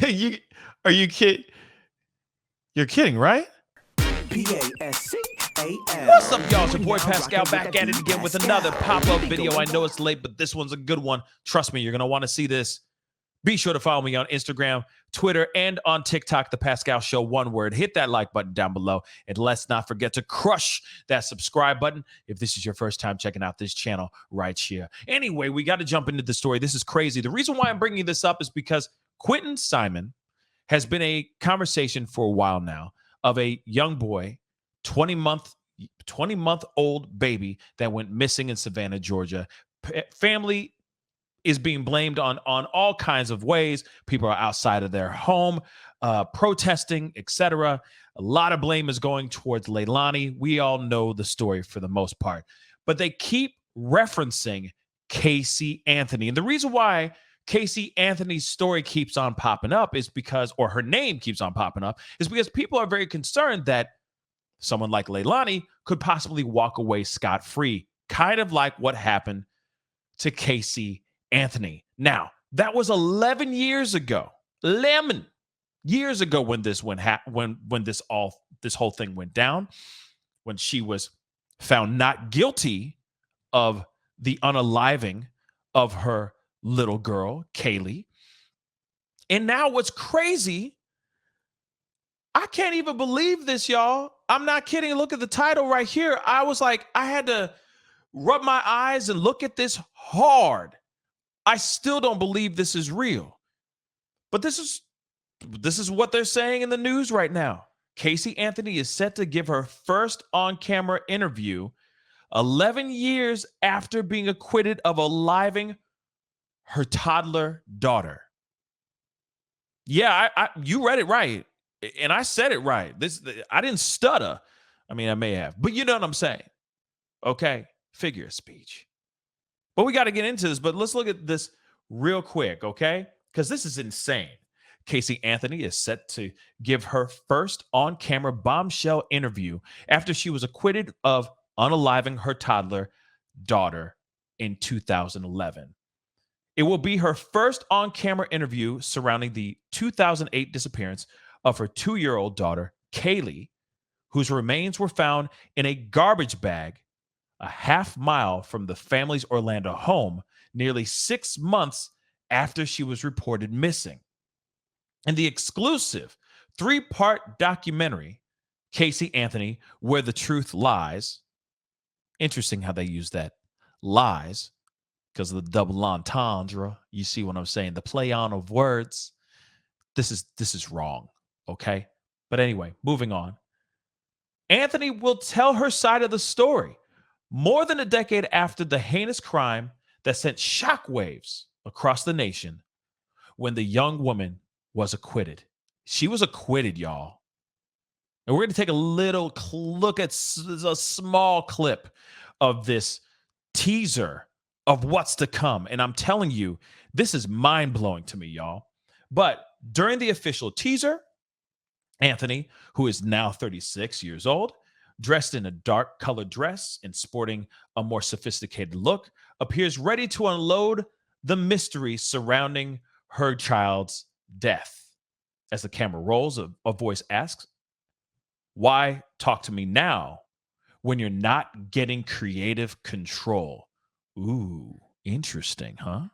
you are you kid? You're kidding, right? What's up, y'all? It's your boy Pascal back at it again with another pop-up video. I know it's late, but this one's a good one. Trust me, you're going to want to see this. Be sure to follow me on Instagram, Twitter, and on TikTok, The Pascal Show, one word. Hit that like button down below, and let's not forget to crush that subscribe button if this is your first time checking out this channel right here. Anyway, we got to jump into the story. This is crazy. The reason why I'm bringing this up is because Quentin Simon has been a conversation for a while now of a young boy, 20-month-old baby that went missing in Savannah, Georgia. Family is being blamed on all kinds of ways. People are outside of their home, protesting, etc. A lot of blame is going towards Leilani. We all know the story for the most part, but they keep referencing Casey Anthony. And the reason why Casey Anthony's story keeps on popping up is because, or her name keeps on popping up, is because people are very concerned that someone like Leilani could possibly walk away scot-free, kind of like what happened to Casey Anthony. Now, that was 11 years ago. 11 years ago when this when this whole thing went down, when she was found not guilty of the unaliving of her little girl, Kaylee. And now what's crazy, I can't even believe this, y'all. I'm not kidding. Look at the title right here. I was like, I had to rub my eyes and look at this hard. I still don't believe this is real. But this is what they're saying in the news right now. Casey Anthony is set to give her first on-camera interview 11 years after being acquitted of aliving her toddler daughter. Yeah, you read it right. And I said it right. I didn't stutter. I mean, I may have, but you know what I'm saying. Okay, figure of speech. But we got to get into this, but let's look at this real quick, okay? Because this is insane. Casey Anthony is set to give her first on-camera bombshell interview after she was acquitted of unaliving her toddler daughter in 2011. It will be her first on-camera interview surrounding the 2008 disappearance of her 2-year-old daughter, Kaylee, whose remains were found in a garbage bag a half-mile from the family's Orlando home, nearly 6 months after she was reported missing. In the exclusive 3-part documentary, Casey Anthony, Where the Truth Lies, interesting how they use that, lies, because of the double entendre. You see what I'm saying? The play on of words. This is wrong, okay? But anyway, moving on. Anthony will tell her side of the story more than a decade after the heinous crime that sent shockwaves across the nation when the young woman was acquitted. She was acquitted, y'all. And we're going to take a little look at a small clip of this teaser of what's to come. And I'm telling you, this is mind-blowing to me, y'all. But during the official teaser, Anthony, who is now 36 years old, dressed in a dark-colored dress and sporting a more sophisticated look, appears ready to unload the mystery surrounding her child's death. As the camera rolls, a voice asks, "Why talk to me now when you're not getting creative control?" Ooh, interesting, huh?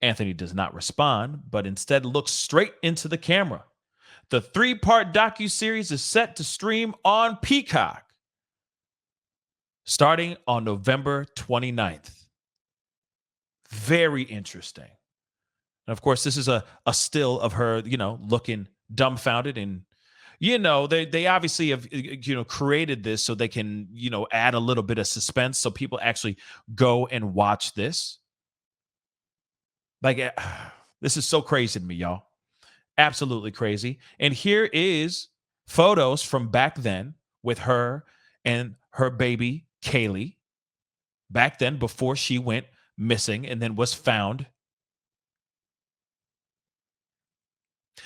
Anthony does not respond, but instead looks straight into the camera. The 3-part docuseries is set to stream on Peacock starting on November 29th. Very interesting. And of course, this is a still of her, looking dumbfounded. And, they obviously have, created this so they can, add a little bit of suspense so people actually go and watch this. Like, this is so crazy to me, y'all. Absolutely crazy. And here is photos from back then with her and her baby, Kaylee, back then before she went missing and then was found.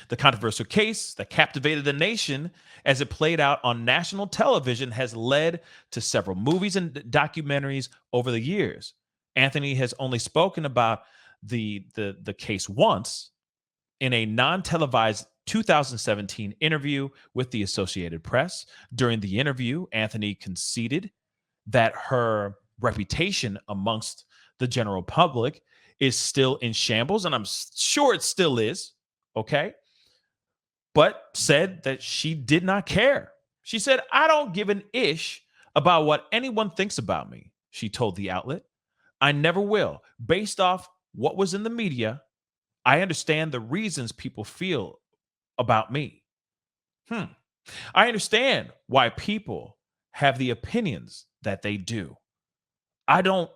The controversial case that captivated the nation as it played out on national television has led to several movies and documentaries over the years. Anthony has only spoken about the case once, in a non-televised 2017 interview with the Associated Press. During the interview, Anthony conceded that her reputation amongst the general public is still in shambles, and I'm sure it still is, okay? But said that she did not care. She said, "I don't give an ish about what anyone thinks about me," she told the outlet. "I never will. Based off what was in the media, I understand the reasons people feel about me. Hmm. I understand why people have the opinions that they do. I don't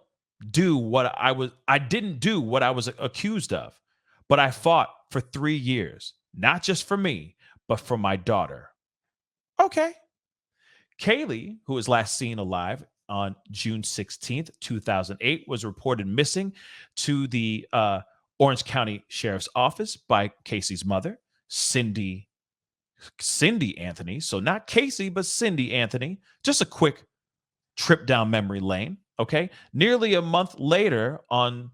do what I didn't do what I was accused of, but I fought for 3 years, not just for me, but for my daughter." Okay. Kaylee, who was last seen alive on June 16th, 2008, was reported missing to the Orange County Sheriff's Office by Casey's mother, Cindy Anthony. So not Casey, but Cindy Anthony. Just a quick trip down memory lane. Okay. Nearly a month later on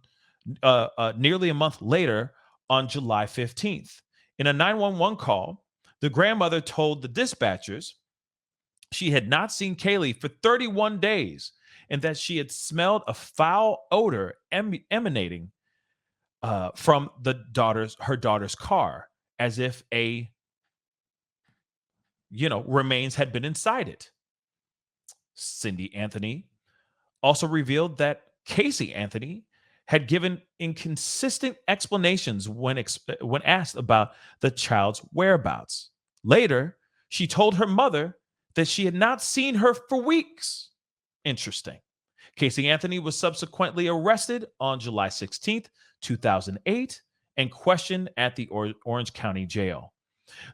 July 15th, in a 911 call, the grandmother told the dispatchers she had not seen Kaylee for 31 days and that she had smelled a foul odor emanating from her daughter's car, as if remains had been inside it. Cindy Anthony also revealed that Casey Anthony had given inconsistent explanations when asked about the child's whereabouts. Later, she told her mother that she had not seen her for weeks. Interesting. Casey Anthony was subsequently arrested on July 16th, 2008, and questioned at the Orange County Jail.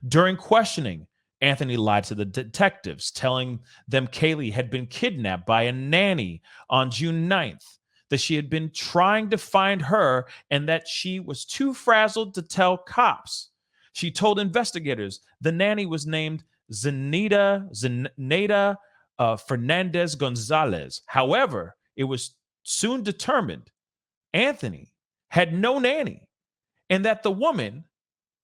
During questioning, Anthony lied to the detectives, telling them Kaylee had been kidnapped by a nanny on June 9th, that she had been trying to find her, and that she was too frazzled to tell cops. She told investigators the nanny was named Zenaida Fernandez Gonzalez. However, it was soon determined Anthony had no nanny, and that the woman,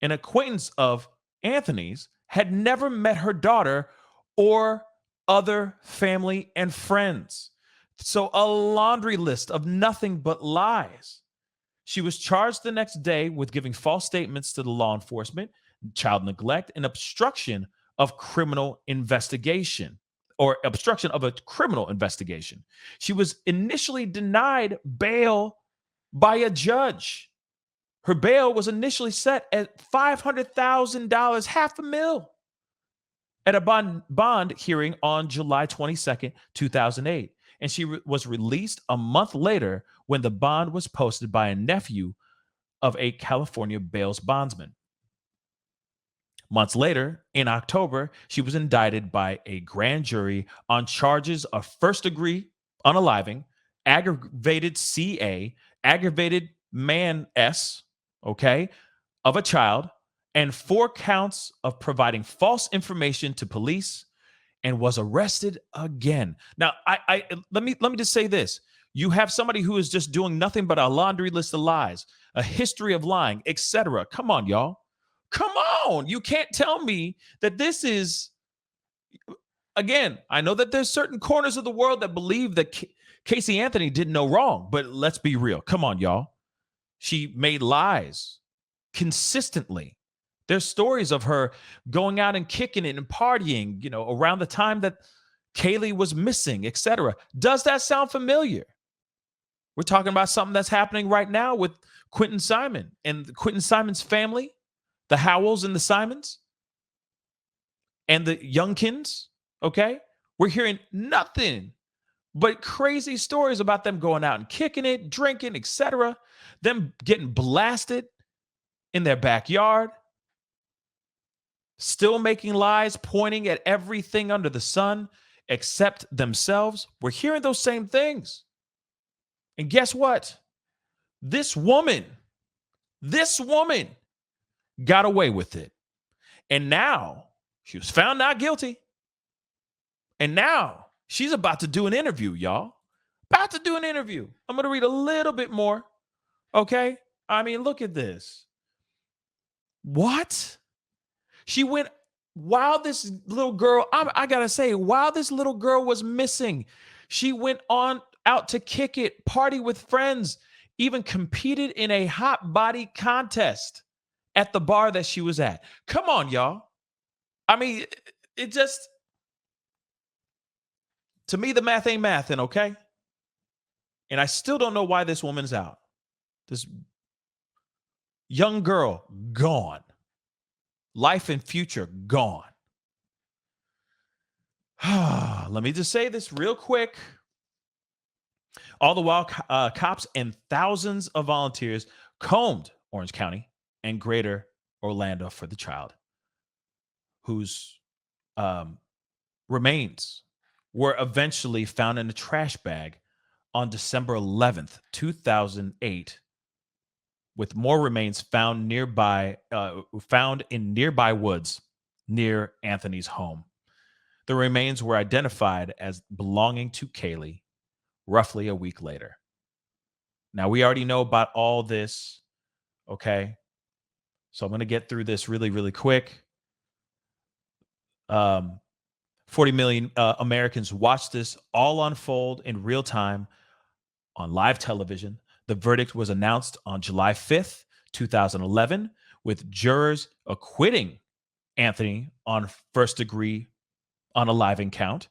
an acquaintance of Anthony's, had never met her daughter or other family and friends. So a laundry list of nothing but lies. She was charged the next day with giving false statements to the law enforcement, child neglect, and obstruction of criminal investigation or obstruction of a criminal investigation. She was initially denied bail by a judge. Her bail was initially set at $500,000, $500,000, at a bond hearing on July 22nd, 2008. And she was released a month later when the bond was posted by a nephew of a California bail bondsman. Months later, in October, she was indicted by a grand jury on charges of first-degree unaliving, aggravated CA, aggravated man S, okay, of a child, and 4 counts of providing false information to police, and was arrested again. Now, I let me just say this. You have somebody who is just doing nothing but a laundry list of lies, a history of lying, etc. Come on, y'all. Come on. You can't tell me that this is, again, I know that there's certain corners of the world that believe that Casey Anthony did no wrong, but let's be real. Come on, y'all. She made lies consistently. There's stories of her going out and kicking it and partying, around the time that Kaylee was missing, etc. Does that sound familiar? We're talking about something that's happening right now with Quentin Simon and Quentin Simon's family, the Howells and the Simons, and the Youngkins, okay? We're hearing nothing but crazy stories about them going out and kicking it, drinking, etc. Them getting blasted in their backyard, still making lies, pointing at everything under the sun except themselves. We're hearing those same things. And guess what? This woman got away with it. And now she was found not guilty. And now she's about to do an interview, y'all. About to do an interview. I'm going to read a little bit more. Okay? I mean, look at this. What? She went while this little girl, I got to say, while this little girl was missing, she went on out to kick it, party with friends, even competed in a hot body contest at the bar that she was at. Come on, y'all. I mean, it just, to me, the math ain't mathin', okay? And I still don't know why this woman's out. This young girl, gone. Life and future, gone. Let me just say this real quick. All the while, cops and thousands of volunteers combed Orange County and greater Orlando for the child, whose remains were eventually found in a trash bag on December 11th, 2008, with more remains found in nearby woods near Anthony's home. The remains were identified as belonging to Kaylee roughly a week later. Now, we already know about all this, okay? So I'm going to get through this really, really quick. 40 million Americans watched this all unfold in real time on live television. The verdict was announced on July 5th, 2011, with jurors acquitting Anthony on first-degree unaliving count,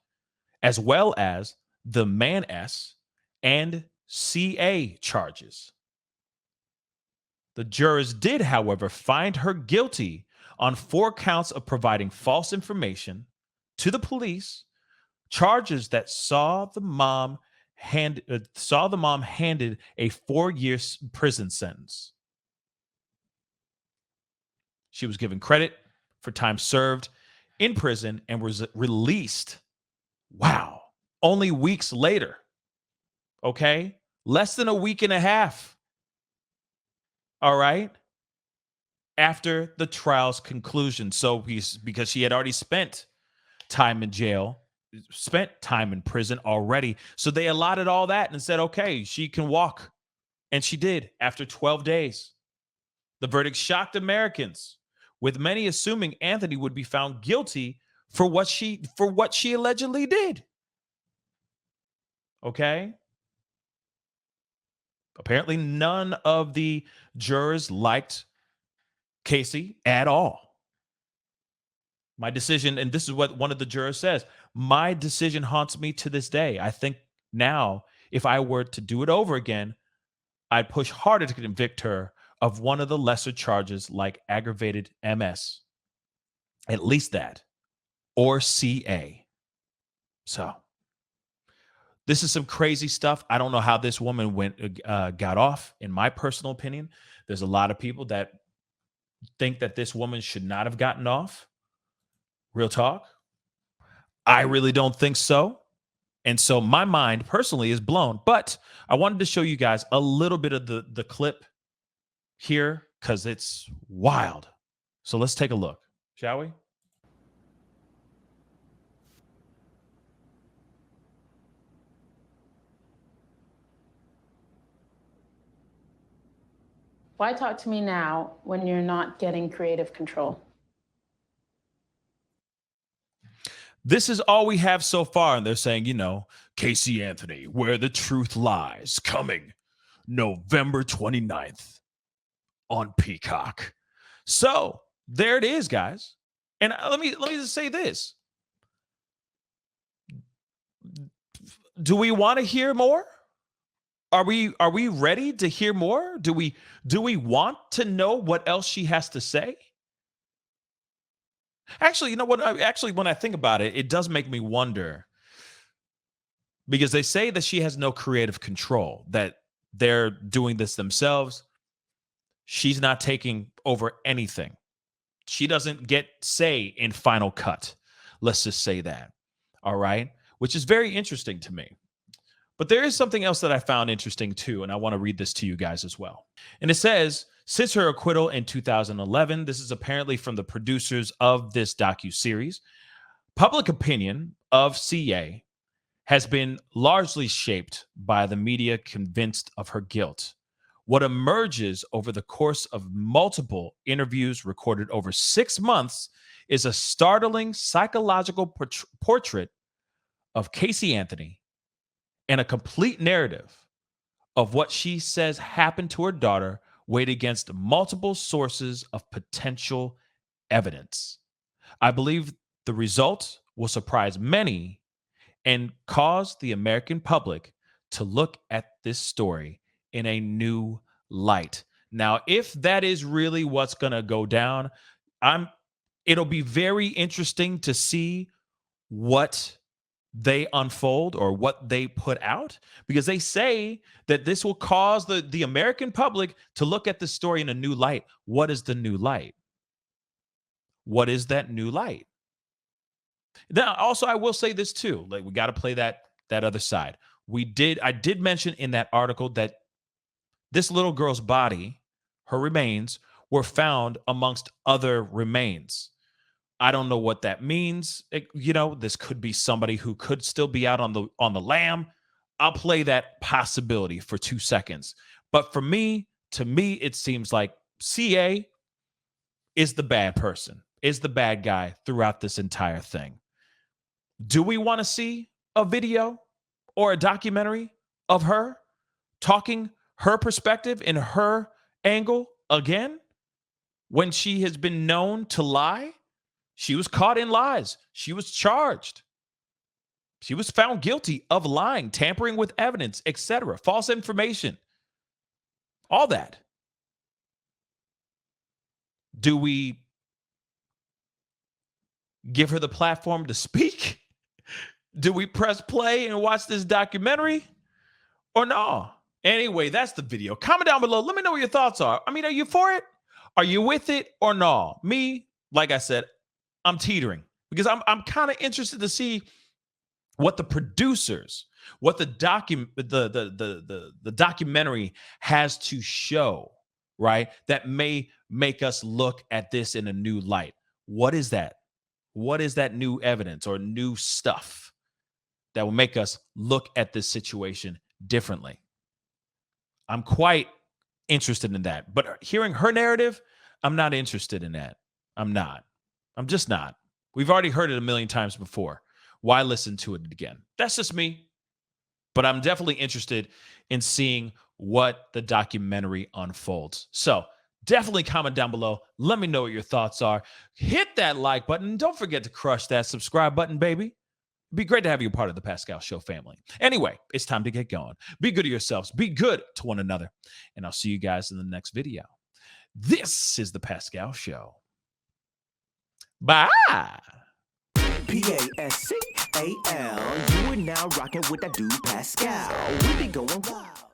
as well as the Man S and CA charges. The jurors did, however, find her guilty on 4 counts of providing false information to the police, charges that saw the mom handed a 4-year prison sentence. She was given credit for time served in prison and was released. Wow. Only weeks later. Okay? Less than a week and a half. All right? After the trial's conclusion. So because she had already spent time in jail, spent time in prison already. So they allotted all that and said, okay, she can walk. And she did after 12 days. The verdict shocked Americans, with many assuming Anthony would be found guilty for what she allegedly did. Okay? Apparently none of the jurors liked Casey at all. My decision, and this is what one of the jurors says, my decision haunts me to this day. I think now, if I were to do it over again, I'd push harder to convict her of one of the lesser charges like aggravated MS. At least that. Or CA. So, this is some crazy stuff. I don't know how this woman got off, in my personal opinion. There's a lot of people that think that this woman should not have gotten off. Real talk. I really don't think so. And so my mind personally is blown. But I wanted to show you guys a little bit of the clip here because it's wild. So let's take a look, shall we? Why talk to me now when you're not getting creative control? This is all we have so far. And they're saying, Casey Anthony, Where the Truth Lies, coming November 29th on Peacock. So there it is, guys. And let me just say this. Do we want to hear more? Are we ready to hear more? Do we want to know what else she has to say? Actually, you know what? Actually, when I think about it, it does make me wonder, because they say that she has no creative control, that they're doing this themselves. She's not taking over anything. She doesn't get say in Final Cut. Let's just say that. All right. Which is very interesting to me. But there is something else that I found interesting too, and I want to read this to you guys as well. And it says, since her acquittal in 2011, this is apparently from the producers of this docuseries, public opinion of CA has been largely shaped by the media convinced of her guilt, What emerges over the course of multiple interviews recorded over 6 months is a startling psychological portrait of Casey Anthony and a complete narrative of what she says happened to her daughter, weighed against multiple sources of potential evidence. I believe the result will surprise many and cause the American public to look at this story in a new light. Now, if that is really what's going to go down, it'll be very interesting to see what they unfold or what they put out, because they say that this will cause the American public to look at this story in a new light. What is the new light? What is that new light? Now, also, I will say this too. Like, we got to play that other side. I did mention in that article that this little girl's body, her remains, were found amongst other remains. I don't know what that means. This could be somebody who could still be out on the lam. I'll play that possibility for 2 seconds. But to me, it seems like CA is the bad person, is the bad guy throughout this entire thing. Do we want to see a video or a documentary of her talking her perspective and her angle again when she has been known to lie? She was caught in lies. She was charged. She was found guilty of lying, tampering with evidence, etc., false information, all that. Do we give her the platform to speak? Do we press play and watch this documentary or no? Anyway, that's the video. Comment down below. Let me know what your thoughts are. I mean, are you for it? Are you with it or no? Me, like I said, I'm teetering because I'm kind of interested to see what the producers, what the documentary has to show, right? That may make us look at this in a new light. What is that? What is that new evidence or new stuff that will make us look at this situation differently? I'm quite interested in that. But hearing her narrative, I'm not interested in that. I'm not. I'm just not. We've already heard it a million times before. Why listen to it again? That's just me. But I'm definitely interested in seeing what the documentary unfolds. So definitely comment down below. Let me know what your thoughts are. Hit that like button. Don't forget to crush that subscribe button, baby. It'd be great to have you a part of the Pascal Show family. Anyway, it's time to get going. Be good to yourselves. Be good to one another. And I'll see you guys in the next video. This is the Pascal Show. Bye. Pascal, you are now rocking with that dude Pascal. We be going wild.